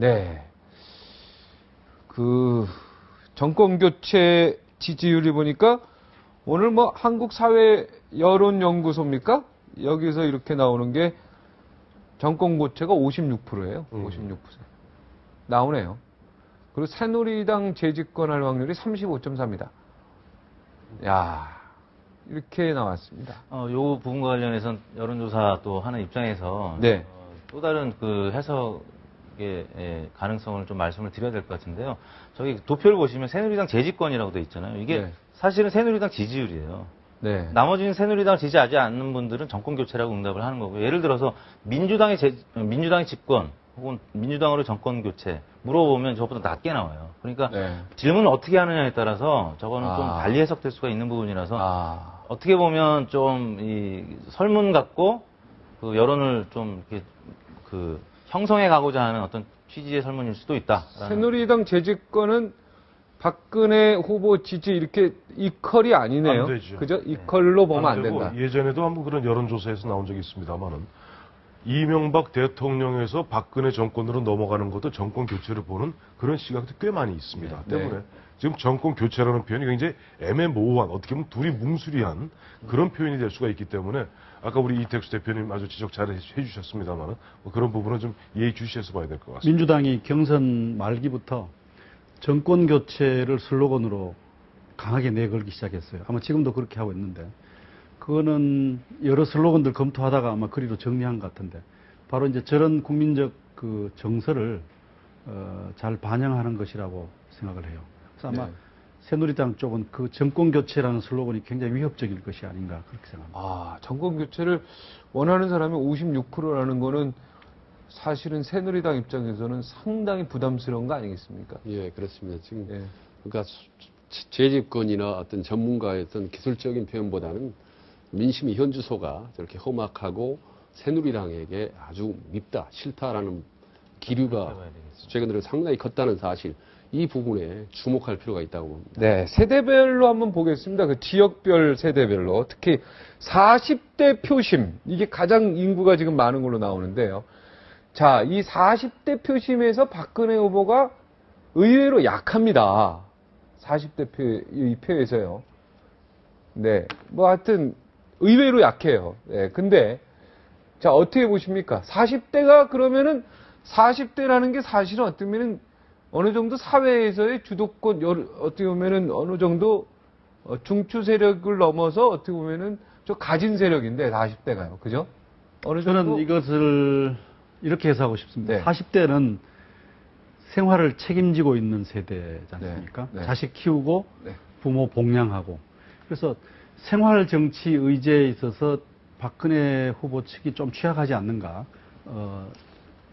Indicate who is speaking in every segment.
Speaker 1: 네. 그 정권 교체 지지율이 보니까 오늘 뭐 한국 사회 여론 연구소입니까? 여기서 이렇게 나오는 게 정권 교체가 56%예요. 56%. 나오네요. 그리고 새누리당 재집권할 확률이 35.4입니다. 야, 이렇게 나왔습니다.
Speaker 2: 요 부분과 관련해서 여론조사 또 하는 입장에서
Speaker 1: 네.
Speaker 2: 또 다른 그 해석의 가능성을 좀 말씀을 드려야 될 것 같은데요. 저기 도표를 보시면 새누리당 재집권이라고 돼 있잖아요. 이게
Speaker 1: 네.
Speaker 2: 사실은 새누리당 지지율이에요.
Speaker 1: 네.
Speaker 2: 나머지는 새누리당을 지지하지 않는 분들은 정권 교체라고 응답을 하는 거고요. 예를 들어서 민주당의 집권 혹은 민주당으로 정권 교체 물어보면 저보다 낮게 나와요. 그러니까
Speaker 1: 네.
Speaker 2: 질문을 어떻게 하느냐에 따라서 저거는 좀
Speaker 1: 아.
Speaker 2: 달리 해석될 수가 있는 부분이라서 어떻게 보면 좀 이 설문 같고 그 여론을 좀 이렇게 그 형성해 가고자 하는 어떤 취지의 설문일 수도 있다.
Speaker 1: 새누리당 재집권은 박근혜 후보 지지 이렇게 이퀄이 아니네요.
Speaker 3: 안 되죠.
Speaker 1: 그죠? 이퀄로 보면 안
Speaker 3: 되고
Speaker 1: 된다.
Speaker 3: 예전에도 한번 그런 여론조사에서 나온 적이 있습니다만은 이명박 대통령에서 박근혜 정권으로 넘어가는 것도 정권 교체를 보는 그런 시각도 꽤 많이 있습니다.
Speaker 1: 네.
Speaker 3: 때문에 지금 정권 교체라는 표현이 굉장히 애매모호한, 어떻게 보면 둘이 뭉술이한 그런 표현이 될 수가 있기 때문에 아까 우리 이택수 대표님 아주 지적 잘 해주셨습니다만은 뭐 그런 부분은 좀 예의주시해서 봐야 될 것 같습니다.
Speaker 4: 민주당이 경선 말기부터 정권 교체를 슬로건으로 강하게 내걸기 시작했어요. 아마 지금도 그렇게 하고 있는데 그거는 여러 슬로건들 검토하다가 아마 그리로 정리한 것 같은데 바로 이제 저런 국민적 그 정서를 잘 반영하는 것이라고 생각을 해요. 그래서 아마
Speaker 1: 네.
Speaker 4: 새누리당 쪽은 그 정권 교체라는 슬로건이 굉장히 위협적일 것이 아닌가 그렇게 생각합니다.
Speaker 1: 정권 교체를 원하는 사람이 56%라는 거는 사실은 새누리당 입장에서는 상당히 부담스러운 거 아니겠습니까?
Speaker 5: 예, 그렇습니다. 지금
Speaker 1: 예.
Speaker 5: 그러니까 재집권이나 어떤 전문가의 어떤 기술적인 표현보다는 민심의 현주소가 저렇게 험악하고 새누리당에게 아주 밉다, 싫다라는 기류가 최근 들어 상당히 컸다는 사실, 이 부분에 주목할 필요가 있다고 봅니다.
Speaker 1: 네, 세대별로 한번 보겠습니다. 그 지역별 세대별로. 특히 40대 표심, 이게 가장 인구가 지금 많은 걸로 나오는데요. 자, 이 40대 표심에서 박근혜 후보가 의외로 약합니다. 40대 이 표에서요. 네, 뭐 하여튼 의외로 약해요. 네, 근데 자, 어떻게 보십니까? 40대가 그러면은 40대라는 게 사실은 어쩌면은 어느 정도 사회에서의 주도권, 어떻게 보면은 어느 정도 중추 세력을 넘어서 어떻게 보면은 좀 가진 세력인데 40대가요. 그죠? 어느 정도
Speaker 4: 저는 이것을 이렇게 해석하고 싶습니다.
Speaker 1: 네.
Speaker 4: 40대는 생활을 책임지고 있는 세대지 않습니까?
Speaker 1: 네. 네.
Speaker 4: 자식 키우고
Speaker 1: 네.
Speaker 4: 부모 복양하고. 그래서 생활 정치 의제에 있어서 박근혜 후보 측이 좀 취약하지 않는가,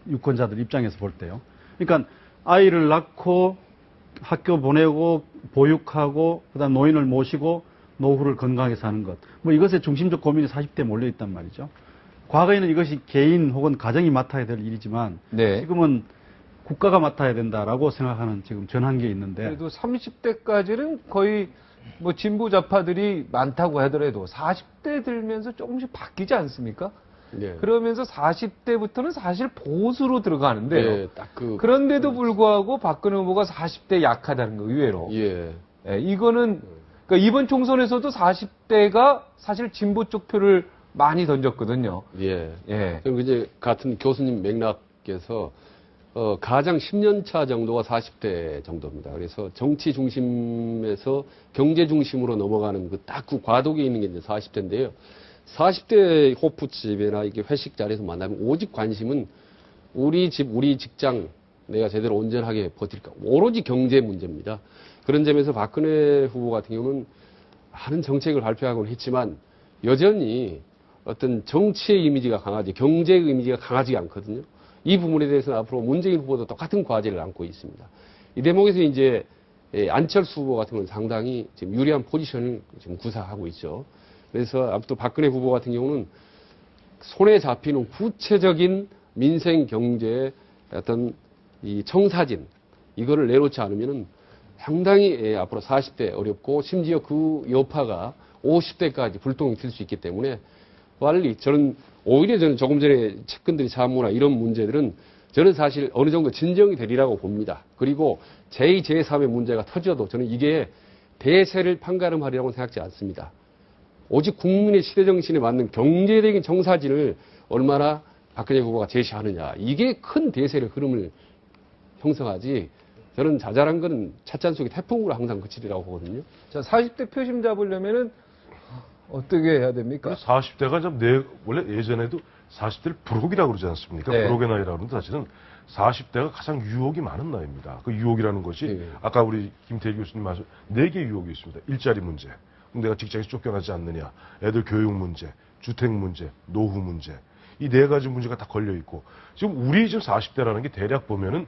Speaker 4: 유권자들 입장에서 볼 때요. 그러니까 아이를 낳고 학교 보내고 보육하고 그다음 노인을 모시고 노후를 건강하게 사는 것. 뭐 이것에 중심적 고민이 40대에 몰려 있단 말이죠. 과거에는 이것이 개인 혹은 가정이 맡아야 될 일이지만
Speaker 1: 네.
Speaker 4: 지금은 국가가 맡아야 된다라고 생각하는 지금 전환기에 있는데
Speaker 1: 그래도 30대까지는 거의 뭐 진보 좌파들이 많다고 하더라도 40대 들면서 조금씩 바뀌지 않습니까?
Speaker 5: 예.
Speaker 1: 그러면서 40대부터는 사실 보수로 들어가는데요.
Speaker 5: 예, 딱
Speaker 1: 그런데도 불구하고 박근혜 후보가 40대 약하다는 거 의외로.
Speaker 5: 예.
Speaker 1: 예, 이거는 그러니까 이번 총선에서도 40대가 사실 진보 쪽 표를 많이 던졌거든요.
Speaker 5: 예.
Speaker 1: 예.
Speaker 5: 그럼 이제 같은 교수님 맥락에서 가장 10년 차 정도가 40대 정도입니다. 그래서 정치 중심에서 경제 중심으로 넘어가는 딱 그 과도기에 있는 게 이제 40대인데요. 40대 호프집이나 이게 회식 자리에서 만나면 오직 관심은 우리 집, 우리 직장 내가 제대로 온전하게 버틸까. 오로지 경제 문제입니다. 그런 점에서 박근혜 후보 같은 경우는 많은 정책을 발표하고는 했지만 여전히 어떤 정치의 이미지가 강하지 경제의 이미지가 강하지 않거든요. 이 부분에 대해서는 앞으로 문재인 후보도 똑같은 과제를 안고 있습니다. 이 대목에서 이제 안철수 후보 같은 경우는 상당히 지금 유리한 포지션을 지금 구사하고 있죠. 그래서 앞으로 박근혜 후보 같은 경우는 손에 잡히는 구체적인 민생 경제의 어떤 이 청사진 이거를 내놓지 않으면은 상당히 앞으로 40대 어렵고 심지어 그 여파가 50대까지 불똥이 튈 수 있기 때문에 빨리 오히려 저는 조금 전에 측근들이 자문이나 이런 문제들은 저는 사실 어느 정도 진정이 되리라고 봅니다. 그리고 제2, 제3의 문제가 터져도 저는 이게 대세를 판가름하리라고 생각지 않습니다. 오직 국민의 시대정신에 맞는 경제적인 정사진을 얼마나 박근혜 후보가 제시하느냐. 이게 큰 대세를 흐름을 형성하지. 저는 자잘한 거는 찻잔 속의 태풍으로 항상 그치리라고 보거든요.
Speaker 1: 자, 40대 표심 잡으려면은 어떻게 해야 됩니까?
Speaker 3: 40대가 좀 원래 예전에도 40대를 불혹이라고 그러지 않습니까?
Speaker 1: 네.
Speaker 3: 불혹의 나이라고 하는데 사실은 40대가 가장 유혹이 많은 나이입니다. 그 유혹이라는 것이
Speaker 5: 네.
Speaker 3: 아까 우리 김태일 교수님 말씀 4개의 유혹이 있습니다. 일자리 문제, 내가 직장에서 쫓겨나지 않느냐, 애들 교육 문제, 주택 문제, 노후 문제. 이 4가지 문제가 다 걸려 있고 지금 우리 지금 40대라는 게 대략 보면은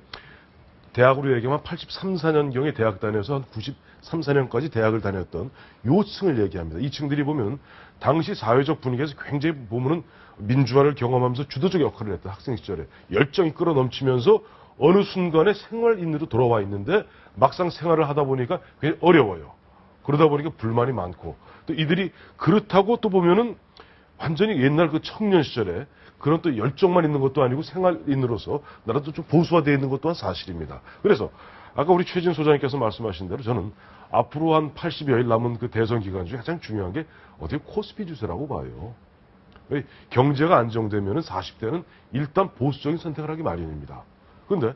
Speaker 3: 대학으로 얘기하면 83, 4년경에 대학 다녀서 한 93, 4년까지 대학을 다녔던 요 층을 얘기합니다. 이 층들이 보면 당시 사회적 분위기에서 굉장히 보면은 민주화를 경험하면서 주도적 역할을 했던 학생 시절에 열정이 끌어넘치면서 어느 순간에 생활인으로 돌아와 있는데 막상 생활을 하다 보니까 굉장히 어려워요. 그러다 보니까 불만이 많고 또 이들이 그렇다고 또 보면은 완전히 옛날 그 청년 시절에 그런 또 열정만 있는 것도 아니고 생활인으로서 나라도 좀 보수화되어 있는 것도 한 사실입니다. 그래서 아까 우리 최진 소장님께서 말씀하신 대로 저는 앞으로 한 80여일 남은 그 대선 기간 중에 가장 중요한 게 어떻게 코스피 주세라고 봐요. 경제가 안정되면은 40대는 일단 보수적인 선택을 하기 마련입니다. 그런데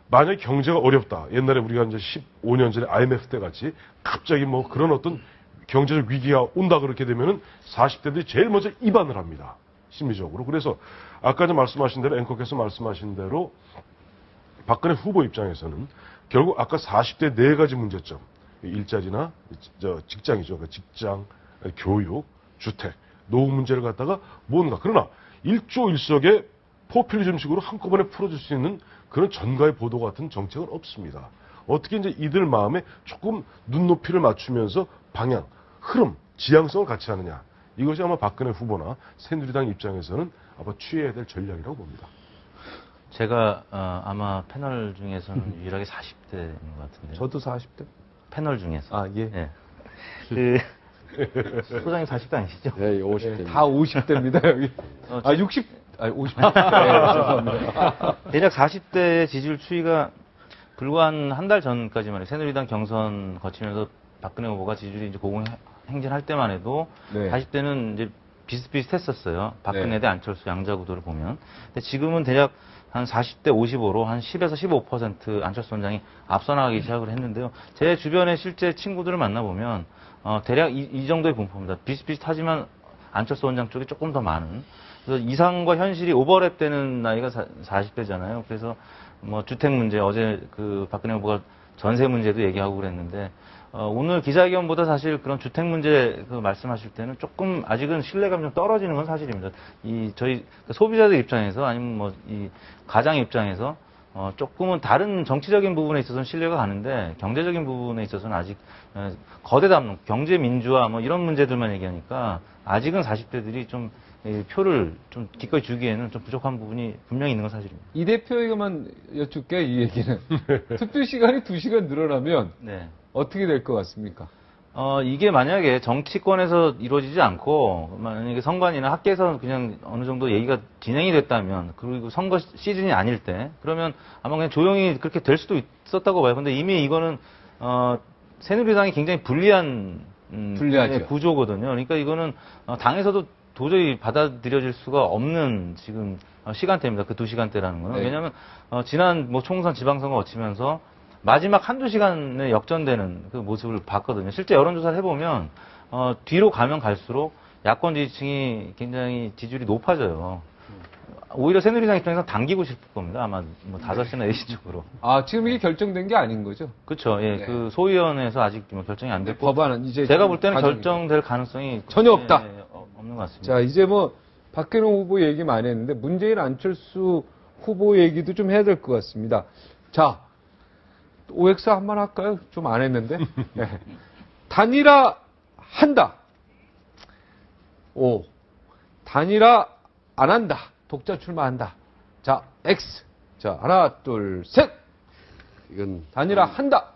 Speaker 3: 만약에 경제가 어렵다. 옛날에 우리가 이제 15년 전에 IMF 때 같이 갑자기 뭐 그런 어떤 경제적 위기가 온다 그렇게 되면은 40대들이 제일 먼저 이반을 합니다. 심리적으로. 그래서 아까 말씀하신 대로 앵커께서 말씀하신 대로 박근혜 후보 입장에서는 결국 아까 40대 4가지 문제점. 일자리나 직장이죠. 그러니까 직장, 교육, 주택, 노후 문제를 갖다가 뭔가. 그러나 일조일석의 포퓰리즘식으로 한꺼번에 풀어줄 수 있는 그런 전가의 보도 같은 정책은 없습니다. 어떻게 이제 이들 마음에 조금 눈높이를 맞추면서 방향, 흐름, 지향성을 같이 하느냐. 이것이 아마 박근혜 후보나 새누리당 입장에서는 아마 취해야 될 전략이라고 봅니다.
Speaker 2: 제가 아마 패널 중에서는 유일하게 40대인 것 같은데요.
Speaker 1: 저도 40대.
Speaker 2: 패널 중에서.
Speaker 1: 아, 예.
Speaker 2: 예. 그 소장님 40대 아니시죠?
Speaker 5: 네, 50대.
Speaker 1: 다 50대입니다, 여기. 아, 60, 아니, 50대. 죄송합니다.
Speaker 2: 대략 40대 지지율 추이가 불과 한 달 전까지만 새누리당 경선 거치면서 박근혜 후보가 지지율이 이제 고공행진할 때만 해도
Speaker 1: 네.
Speaker 2: 40대는 이제 비슷비슷했었어요. 박근혜
Speaker 1: 네.
Speaker 2: 대 안철수 양자 구도를 보면. 근데 지금은 대략 한 40대 55로 한 10에서 15% 안철수 원장이 앞서 나가기 시작을 했는데요. 제 주변에 실제 친구들을 만나보면 대략 이 정도의 분포입니다. 비슷비슷하지만 안철수 원장 쪽이 조금 더 많은. 그래서 이상과 현실이 오버랩되는 나이가 40대잖아요. 그래서 뭐 주택 문제, 어제 그 박근혜 후보가 전세 문제도 얘기하고 그랬는데 오늘 기자회견보다 사실 그런 주택 문제 그 말씀하실 때는 조금 아직은 신뢰감이 좀 떨어지는 건 사실입니다. 저희 소비자들 입장에서 아니면 뭐 이 가장 입장에서 조금은 다른 정치적인 부분에 있어서는 신뢰가 가는데 경제적인 부분에 있어서는 아직 거대 담론, 경제 민주화 뭐 이런 문제들만 얘기하니까 아직은 40대들이 좀 표를 좀 기꺼이 주기에는 좀 부족한 부분이 분명히 있는 건 사실입니다.
Speaker 1: 이 대표에게만 여쭙게, 이 얘기는. 투표 시간이 2시간 늘어나면
Speaker 2: 네.
Speaker 1: 어떻게 될 것 같습니까?
Speaker 2: 이게 만약에 정치권에서 이루어지지 않고, 만약에 선관위나 학계에서 그냥 어느 정도 얘기가 진행이 됐다면, 그리고 선거 시즌이 아닐 때, 그러면 아마 그냥 조용히 그렇게 될 수도 있었다고 봐요. 근데 이미 이거는, 새누리당이 굉장히 불리한,
Speaker 1: 불리하죠.
Speaker 2: 구조거든요. 그러니까 이거는, 당에서도 도저히 받아들여질 수가 없는 지금 시간대입니다. 그 2시간대라는 거는.
Speaker 1: 네.
Speaker 2: 왜냐하면, 지난 뭐 총선 지방선거 거치면서, 마지막 한두 시간에 역전되는 그 모습을 봤거든요. 실제 여론조사를 해보면, 뒤로 가면 갈수록 야권 지지층이 굉장히 지지율이 높아져요. 오히려 새누리당 입장에서 당기고 싶을 겁니다. 아마 뭐 5시나 4시 쪽으로.
Speaker 1: 아, 지금 이게 결정된 게 아닌 거죠?
Speaker 2: 그렇죠. 예.
Speaker 1: 네.
Speaker 2: 그 소위원회에서 아직 뭐 결정이 안 됐고.
Speaker 1: 법안은 이제.
Speaker 2: 제가 볼 때는
Speaker 1: 과정이-
Speaker 2: 결정될 가능성이
Speaker 1: 전혀 없다.
Speaker 2: 없는 것 같습니다.
Speaker 1: 자, 이제 뭐, 박근혜 후보 얘기 많이 했는데, 문재인 안철수 후보 얘기도 좀 해야 될 것 같습니다. 자, OX 한번 할까요? 좀 안 했는데. 네. 단일화 한다. O. 단일화 안 한다. 독자 출마한다. 자, X. 자, 하나, 둘, 셋.
Speaker 5: 이건
Speaker 1: 단일화 한다.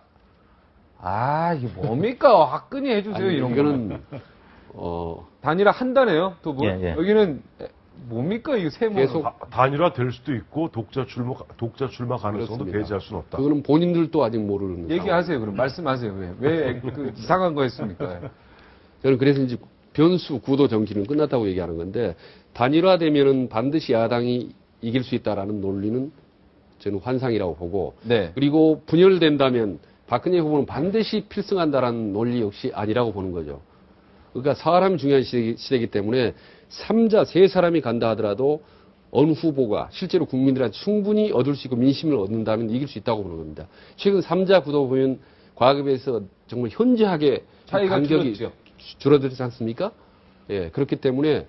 Speaker 1: 아, 이게 뭡니까? 화끈히 해주세요,
Speaker 5: 아니,
Speaker 1: 이런
Speaker 5: 이거는
Speaker 1: 거는. 단일화 한다네요, 두 분.
Speaker 2: 예, 예.
Speaker 1: 여기는 뭡니까 이거 세모?
Speaker 5: 계속
Speaker 3: 단일화 될 수도 있고 독자 출마 가능성도
Speaker 5: 그렇습니다.
Speaker 3: 배제할 수는 없다.
Speaker 5: 그거는 본인들도 아직 모르는
Speaker 1: 얘기하세요. 그럼 말씀하세요. 왜 그 이상한 거 했습니까?
Speaker 5: 저는 그래서 이제 변수 구도 정치는 끝났다고 얘기하는 건데 단일화되면은 반드시 야당이 이길 수 있다라는 논리는 저는 환상이라고 보고
Speaker 1: 네.
Speaker 5: 그리고 분열된다면 박근혜 후보는 반드시 필승한다라는 논리 역시 아니라고 보는 거죠. 그러니까 사람이 중요한 시대이기 때문에 3자, 3사람이 간다 하더라도 어느 후보가 실제로 국민들한테 충분히 얻을 수 있고 민심을 얻는다면 이길 수 있다고 보는 겁니다. 최근 3자 구도 보면 과거에 비해서 정말 현저하게
Speaker 1: 차이가
Speaker 5: 간격이
Speaker 1: 줄었죠.
Speaker 5: 줄어들지 않습니까? 예, 그렇기 때문에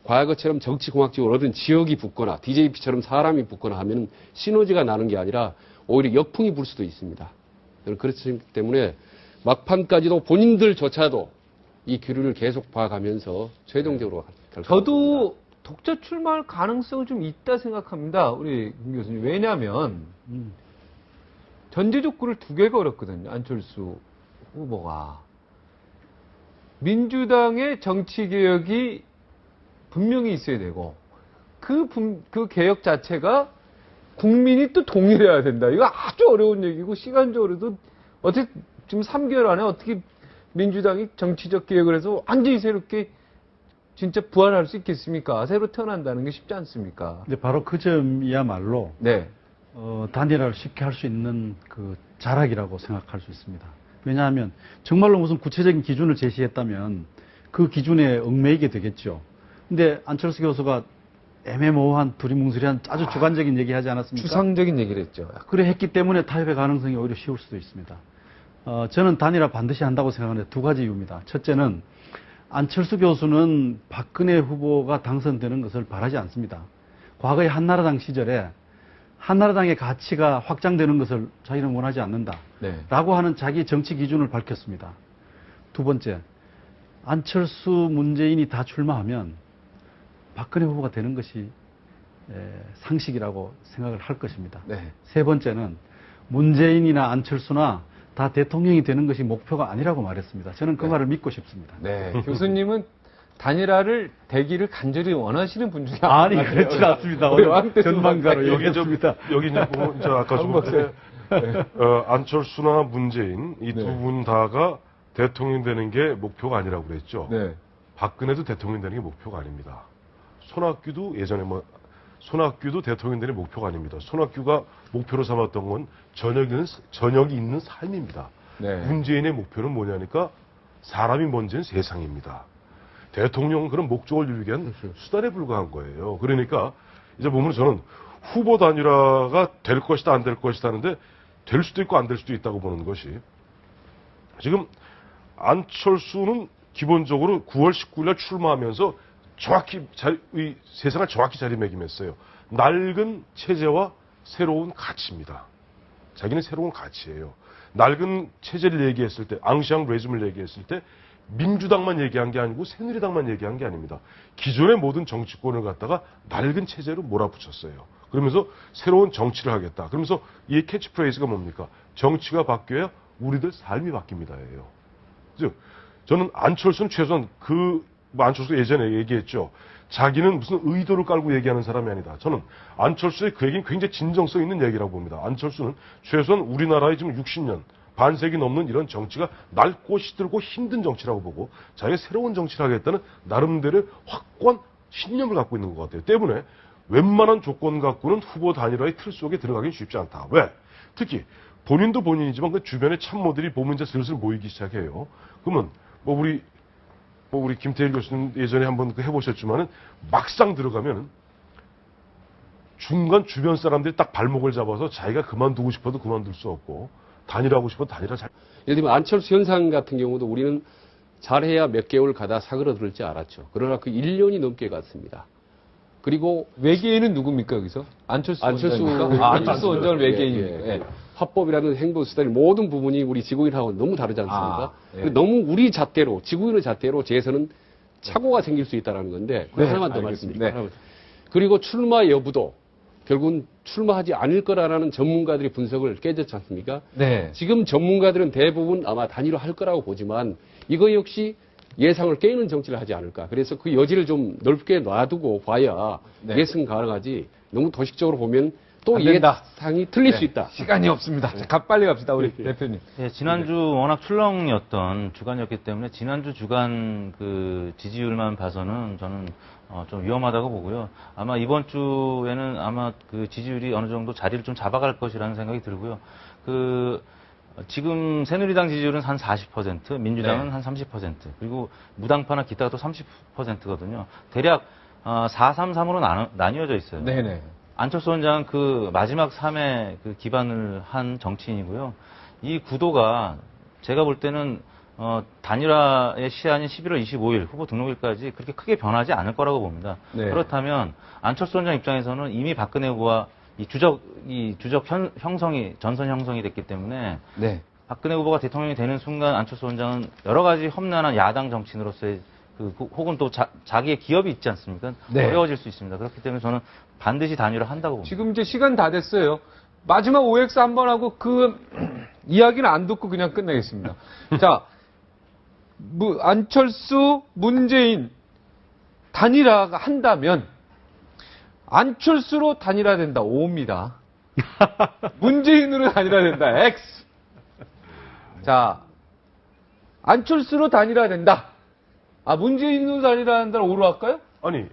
Speaker 5: 과거처럼 정치공학적으로 어떤 지역이 붙거나 DJP처럼 사람이 붙거나 하면 시너지가 나는 게 아니라 오히려 역풍이 불 수도 있습니다. 저는 그렇기 때문에 막판까지도 본인들조차도 이 기류를 계속 봐가면서 최종적으로
Speaker 1: 저도 독자 출마할 가능성은 좀 있다 생각합니다. 우리 김 교수님. 왜냐하면 전제조건을 2개 걸었거든요. 안철수 후보가. 민주당의 정치개혁이 분명히 있어야 되고 그 개혁 자체가 국민이 또 동의해야 된다. 이거 아주 어려운 얘기고 시간적으로도 어떻게 지금 3개월 안에 어떻게 민주당이 정치적 개혁을 해서 완전히 새롭게 진짜 부활할 수 있겠습니까? 새로 태어난다는 게 쉽지 않습니까?
Speaker 4: 근데 바로 그 점이야말로
Speaker 1: 네.
Speaker 4: 단일화를 쉽게 할 수 있는 그 자락이라고 생각할 수 있습니다. 왜냐하면 정말로 무슨 구체적인 기준을 제시했다면 그 기준에 얽매이게 되겠죠. 근데 안철수 교수가 애매모호한 두리뭉술한 아주 주관적인 얘기 하지 않았습니까?
Speaker 1: 추상적인 얘기를 했죠.
Speaker 4: 그래 했기 때문에 타협의 가능성이 오히려 쉬울 수도 있습니다. 저는 단일화 반드시 한다고 생각하는데 2가지 이유입니다. 첫째는 안철수 교수는 박근혜 후보가 당선되는 것을 바라지 않습니다. 과거의 한나라당 시절에 한나라당의 가치가 확장되는 것을 자기는 원하지 않는다.
Speaker 1: 네.
Speaker 4: 라고 하는 자기 정치 기준을 밝혔습니다. 2번째, 안철수, 문재인이 다 출마하면 박근혜 후보가 되는 것이 상식이라고 생각을 할 것입니다.
Speaker 1: 네.
Speaker 4: 3번째는 문재인이나 안철수나 다 대통령이 되는 것이 목표가 아니라고 말했습니다. 저는 그
Speaker 1: 네.
Speaker 4: 말을 믿고 싶습니다.
Speaker 1: 네. 교수님은 단일화를 되기를 간절히 원하시는 분 중에
Speaker 4: 아니,
Speaker 1: 하나예요.
Speaker 4: 그렇지 않습니다.
Speaker 1: 우리
Speaker 4: 오늘
Speaker 1: 왕대수
Speaker 4: 전망가로
Speaker 1: 박사님.
Speaker 4: 얘기했습니다.
Speaker 3: 여기 이제 보면 이제 아까 좀 안철수나 문재인 이 두 분 다가 대통령 되는 게 목표가 아니라고 그랬죠.
Speaker 1: 네.
Speaker 3: 박근혜도 대통령 되는 게 목표가 아닙니다. 손학규도 예전에 손학규도 대통령 되는 목표가 아닙니다. 손학규가 목표로 삼았던 건 저녁이 있는 삶입니다.
Speaker 1: 네.
Speaker 3: 문재인의 목표는 뭐냐니까 사람이 먼저인 세상입니다. 대통령은 그런 목적을 이루기 위한 수단에 불과한 거예요. 그러니까 이제 보면 저는 후보 단일화가 될 것이다 안 될 것이다 하는데 될 수도 있고 안 될 수도 있다고 보는 것이 지금 안철수는 기본적으로 9월 19일 날 출마하면서 정확히 세상을 정확히 자리매김했어요. 낡은 체제와 새로운 가치입니다. 자기는 새로운 가치예요. 낡은 체제를 얘기했을 때, 앙시앙 레즘을 얘기했을 때 민주당만 얘기한 게 아니고 새누리당만 얘기한 게 아닙니다. 기존의 모든 정치권을 갖다가 낡은 체제로 몰아붙였어요. 그러면서 새로운 정치를 하겠다. 그러면서 이 캐치프레이즈가 뭡니까? 정치가 바뀌어야 우리들 삶이 바뀝니다예요. 즉 저는 안철수는 최소한 안철수 예전에 얘기했죠. 자기는 무슨 의도를 깔고 얘기하는 사람이 아니다. 저는 안철수의 그 얘기는 굉장히 진정성 있는 얘기라고 봅니다. 안철수는 최소한 우리나라의 지금 60년, 반세기 넘는 이런 정치가 낡고 시들고 힘든 정치라고 보고 자기가 새로운 정치를 하겠다는 나름대로의 확고한 신념을 갖고 있는 것 같아요. 때문에 웬만한 조건 갖고는 후보 단일화의 틀 속에 들어가긴 쉽지 않다. 왜? 특히 본인도 본인이지만 그 주변의 참모들이 보면 이제 슬슬 모이기 시작해요. 그러면 우리 김태일 교수님 예전에 한번 해보셨지만은 막상 들어가면 중간 주변 사람들이 딱 발목을 잡아서 자기가 그만두고 싶어도 그만둘 수 없고 단일화하고 싶어도 단일화 잘.
Speaker 5: 예를 들면 안철수 현상 같은 경우도 우리는 잘해야 몇 개월 가다 사그러들지 않았죠. 그러나 그 1년이 넘게 갔습니다. 그리고
Speaker 1: 외계인은 누굽니까 여기서? 안철수 원장입니까? 안철수 원장을 외계인입니까? 예.
Speaker 5: 화법이라는 행동 스타일 모든 부분이 우리 지구인하고 너무 다르지 않습니까?
Speaker 1: 예.
Speaker 5: 너무 우리 잣대로 지구인의 잣대로 재해서는 착오가 생길 수 있다는 건데
Speaker 1: 네,
Speaker 5: 하나만 더
Speaker 1: 알겠습니다.
Speaker 5: 말씀드립니다. 그리고 출마 여부도 결국은 출마하지 않을 거라는 전문가들의 분석을 깨졌지 않습니까?
Speaker 1: 네.
Speaker 5: 지금 전문가들은 대부분 아마 단일화 할 거라고 보지만 이거 역시 예상을 깨는 정치를 하지 않을까. 그래서 그 여지를 좀 넓게 놔두고 봐야
Speaker 1: 네.
Speaker 5: 예상 가능하지. 너무 도식적으로 보면 또
Speaker 1: 안 된다.
Speaker 5: 예상이 틀릴
Speaker 1: 네,
Speaker 5: 수 있다.
Speaker 1: 시간이 없습니다. 자, 빨리 갑시다, 우리 대표님.
Speaker 2: 예, 지난주 워낙 출렁이었던 주간이었기 때문에 지난주 주간 그 지지율만 봐서는 저는 좀 위험하다고 보고요. 아마 이번 주에는 아마 그 지지율이 어느 정도 자리를 좀 잡아갈 것이라는 생각이 들고요. 지금 새누리당 지지율은 한 40%, 민주당은
Speaker 1: 네.
Speaker 2: 한 30%, 그리고 무당파나 기타가 또 30%거든요. 대략 4-3-3으로 나뉘어져 있어요.
Speaker 1: 네네.
Speaker 2: 안철수 원장은 그 마지막 3에 그 기반을 한 정치인이고요. 이 구도가 제가 볼 때는 단일화의 시한인 11월 25일 후보 등록일까지 그렇게 크게 변하지 않을 거라고 봅니다.
Speaker 1: 네.
Speaker 2: 그렇다면 안철수 원장 입장에서는 이미 박근혜 후보와 이 주적 형성이 전선 형성이 됐기 때문에
Speaker 1: 네.
Speaker 2: 박근혜 후보가 대통령이 되는 순간 안철수 원장은 여러 가지 험난한 야당 정치인으로서의 혹은 또 자기의 기업이 있지 않습니까?
Speaker 1: 네.
Speaker 2: 어려워질 수 있습니다. 그렇기 때문에 저는 반드시 단일화 한다고 봅니다.
Speaker 1: 지금 이제 시간 다 됐어요. 마지막 OX 한번 하고 그 이야기는 안 듣고 그냥 끝내겠습니다. 자, 안철수, 문재인 단일화가 한다면 안철수로 단일화된다. O입니다. 문재인으로 단일화된다. X. 자, 안철수로 단일화된다. 문재인으로 단일화한다는 O로 할까요?
Speaker 3: 아니,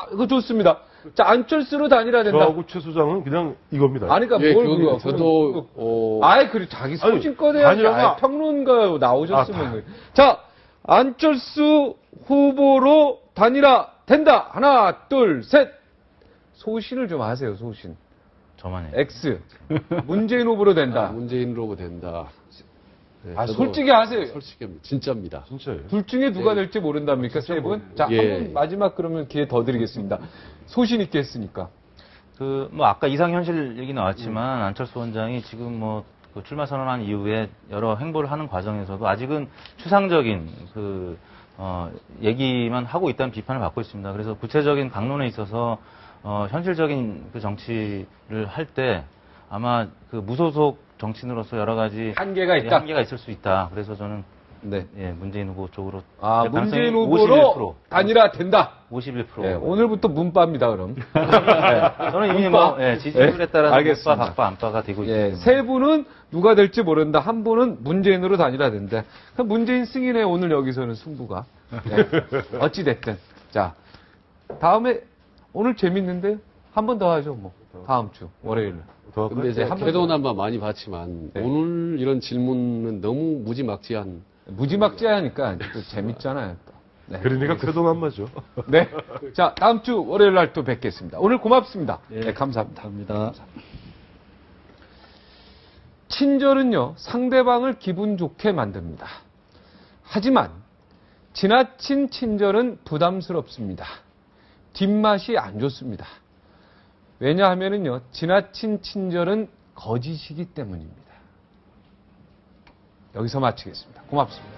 Speaker 1: 그거 좋습니다. 자, 안철수로 단일화된다.
Speaker 3: 저하고 최 소장은 그냥 이겁니다.
Speaker 1: 아니, 그러니까
Speaker 5: 예,
Speaker 1: 뭘
Speaker 5: 그거
Speaker 1: 그거.
Speaker 5: 저도
Speaker 1: 그래, 자기 소신껏 해야지.
Speaker 3: 단일화가-
Speaker 1: 평론가 나오셨으면. 자, 안철수 후보로 단일화 된다. 하나, 둘, 셋. 소신을 좀 하세요, 소신.
Speaker 2: 저만 해요.
Speaker 1: X. 문재인 후보로 된다.
Speaker 5: 문재인으로 된다. 네, 저도
Speaker 1: 솔직히 하세요.
Speaker 5: 솔직히 진짜입니다.
Speaker 3: 진짜예요.
Speaker 1: 둘 중에 누가 될지 모른답니까, 세 분? 자,
Speaker 5: 예.
Speaker 1: 한 분 마지막 그러면 기회 더 드리겠습니다. 소신 있게 했으니까.
Speaker 2: 아까 이상현실 얘기 나왔지만, 안철수 원장이 지금 그 출마 선언한 이후에 여러 행보를 하는 과정에서도 아직은 추상적인 얘기만 하고 있다는 비판을 받고 있습니다. 그래서 구체적인 강론에 있어서, 현실적인 그 정치를 할 때 아마 그 무소속 정치인으로서 여러 가지
Speaker 1: 한계가 있다.
Speaker 2: 한계가 있을 수 있다. 그래서 저는
Speaker 1: 네.
Speaker 2: 문재인 후보 쪽으로
Speaker 1: 문재인 후보로 단일화 된다.
Speaker 2: 51%.
Speaker 1: 네, 오늘부터 문바입니다, 그럼.
Speaker 2: 저는 이미
Speaker 1: 문바.
Speaker 2: 지지율에 따라서
Speaker 1: 알겠습니다.
Speaker 2: 문바, 박바, 안바가 되고
Speaker 1: 예,
Speaker 2: 있습니다.
Speaker 1: 세 분은 누가 될지 모른다. 한 분은 문재인으로 단일화 된다. 그럼 문재인 승인에 오늘 여기서는 승부가. 네. 어찌됐든. 자, 다음에 오늘 재밌는데 한 번 더 하죠, 뭐. 다음 주 월요일.
Speaker 3: 더
Speaker 5: 근데
Speaker 3: 할까요?
Speaker 5: 이제
Speaker 1: 한번
Speaker 5: 태도난만 많이 봤지만
Speaker 1: 네.
Speaker 5: 오늘 이런 질문은 너무 무지막지한.
Speaker 1: 무지막지하니까 또 재밌잖아요. 또. 네.
Speaker 3: 그러니까 태도만 맞죠.
Speaker 1: 네. 자, 다음 주 월요일 날 또 뵙겠습니다. 오늘 고맙습니다. 네, 감사합니다.
Speaker 4: 감사합니다.
Speaker 1: 친절은요, 상대방을 기분 좋게 만듭니다. 하지만 지나친 친절은 부담스럽습니다. 뒷맛이 안 좋습니다. 왜냐하면요, 지나친 친절은 거짓이기 때문입니다. 여기서 마치겠습니다. 고맙습니다.